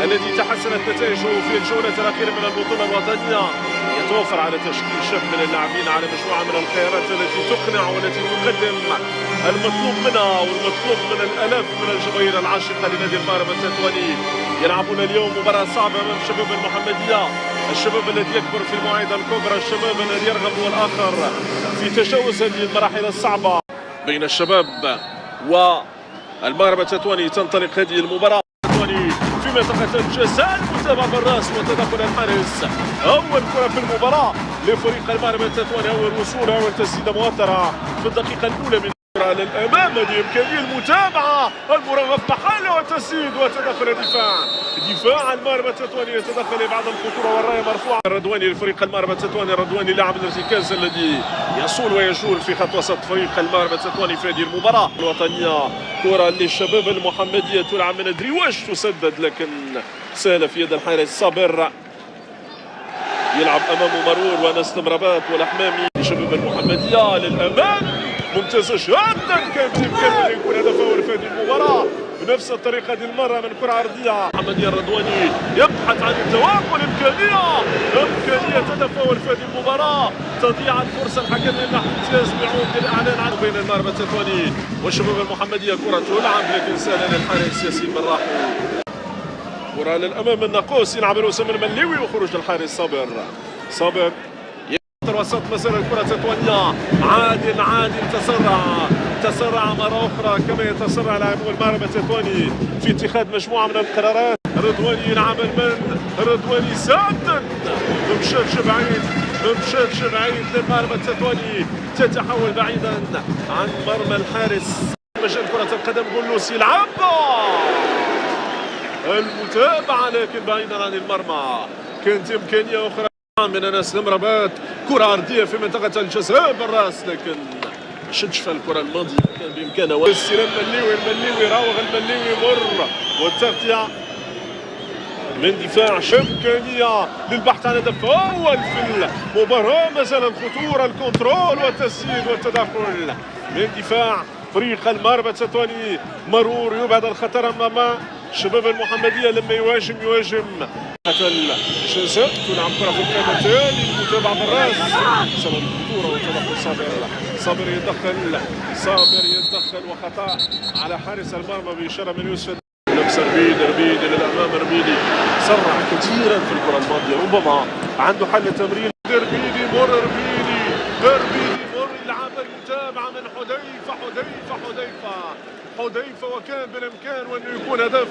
الذي تحسنت نتائجه في الجولة الأخيرة من البطولة الوطنية يتوفر على تشكيل شاب من اللاعبين على مجموعة من الخيارات التي تقنع والتي تقدم المطلوب منها والمطلوب من الآلاف من الجماهير العاشقة لنادي المغرب التطواني. يلعبون اليوم مباراة صعبة أمام شباب المحمدية، الشباب الذي يكبر في المواعيد الكبرى، الشباب الذي يرغب هو الآخر في تجاوز هذه المراحل الصعبة بين الشباب والمغرب التطواني. تنطلق هذه المباراة في منطقة الجزاء، المتابعة بالراس وتدخل الحارس. أول كرة في المباراة لفريق المغرب التطواني، أول وصول، أول تسديدة موترة في الدقيقة الأولى من للأمام. هذه إمكانية المتابعة، المراوغة في محله وتسديد وتدخل دفاع المغرب التطواني يتدخل لإبعاد الخطورة والراية مرفوعة. الردواني لفريق المغرب التطواني، الردواني لاعب الارتكاز الذي يصول ويجول في خط وسط فريق المغرب التطواني في هذه المباراة الوطنية. كرة للشباب المحمدية تلعب، ما ندري واش تسدد لكن سهلة في يد الحارس صابر. يلعب أمامه مرور ونسلم رباط والأحمامي لشباب المحمدية للأمام. ممتازة جدا، كان بإمكانه أن يكون هدف أول في هذه المباراة بنفس الطريقة هذه المرة من كرة عرضية. محمدية الرضواني يبحث عن التوغل، إمكانية هدف أول في هذه المباراة. تضيع الفرصة، الحكم يمنح امتياز بعود للإعلان عنه بين المغرب التطواني والشباب المحمدية. كرة تلعب لكن سهلة للحارس ياسين براحو. كرة للأمام من ناقوس، يلعب الوسام المليوي وخروج الحارس صابر وسط مسار الكرة التطوانية. عادل تسرع مرة أخرى كما يتسرع لاعبو المغرب التطواني في اتخاذ مجموعة من القرارات. رضواني يلعب رضواني سدد، ممشاتش بعيد للمغرب التطواني، تتحول بعيدا عن مرمى الحارس. مجال كرة القدم غلوس يلعبها، المتابعة لكن بعيدا عن المرمى. كانت إمكانية أخرى من انس المربات، كرة عرضية في منطقة الجزاء بالراس لكن شدش في الكرة الماضية، كان بإمكانه واستلام المليوي راوغ المليوي مر والتغطية من دفاع. إمكانية للبحث عن هدف أول في المباراة، ما زال الخطورة، الكنترول والتسديد والتدخل من دفاع فريق المغرب التطواني. مرور يبعد الخطر أمام شباب المحمدية لما يواجم الجزاء. تلعب كرة في القائمة التالي، المتابعة بالراس سبب الخطورة وتدخل صابر يتدخل وخطأ على حارس المرمى بإشارة من يوسف. لمس ربيدي للأمام، ربيدي سرع كثيرا في الكرة الماضية، ربما عنده حل تمرين. ربيدي مر يلعب المتابعة من حذيفة وكان بالامكان وانه يكون هدف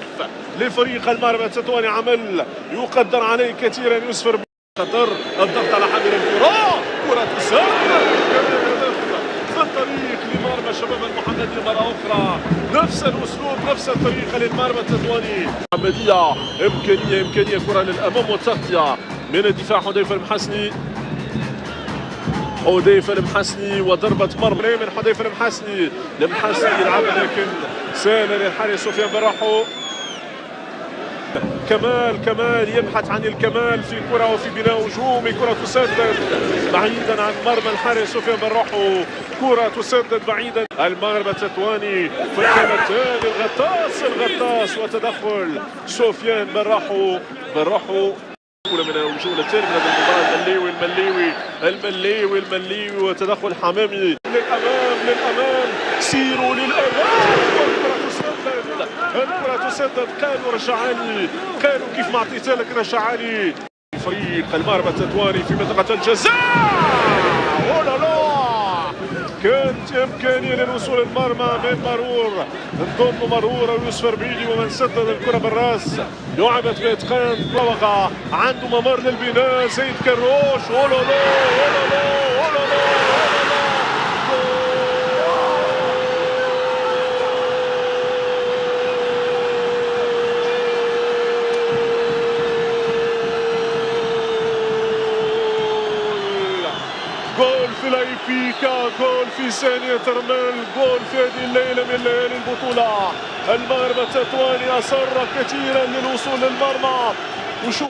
لفريق المغرب التطواني. عمل يقدر عليه كثيرا يوسف. خطر الضغط على حامل الكرة، كرة تسدد، هدف في الطريق لمرمى شباب المحمدية مرة أخرى. نفس الأسلوب، نفس الطريقة للمغرب التطواني. محمدية إمكانية كرة للأمام والتغطية من الدفاع. حذيفة المحسني وضربة مرمى من حذيفة المحسني يلعب لكن سهلة للحارس سفيان براحو. كمال يبحث عن الكمال في كرة وفي بناء هجومي. كرة تسدد بعيدا عن مرمى الحارس سفيان براحو، كرة تسدد بعيدا. المغرب التطواني في القائمة الثاني، الغطاس وتدخل سفيان براحو من الجولة الثانية من هذه المباراة. المليوي وتدخل حمامي للأمام سيروا للأمام. الكرة تسدد، قالوا رجعاني، قالوا كيف ما عطيتها لك رجعاني. فريق المغرب التطواني في منطقة الجزاء، كانت إمكانية للوصول المرمى من مرور ويوسف ربيدي، ومن سدد الكرة بالراس لعبت بإتقان. وقع عنده ممر للبناء زيد كروش. جول في لايبيكا، جول في ثانية رمال، جول في هذه الليلة من ليالي البطولة. المغرب التطواني أصر كثيرا للوصول للمرمى.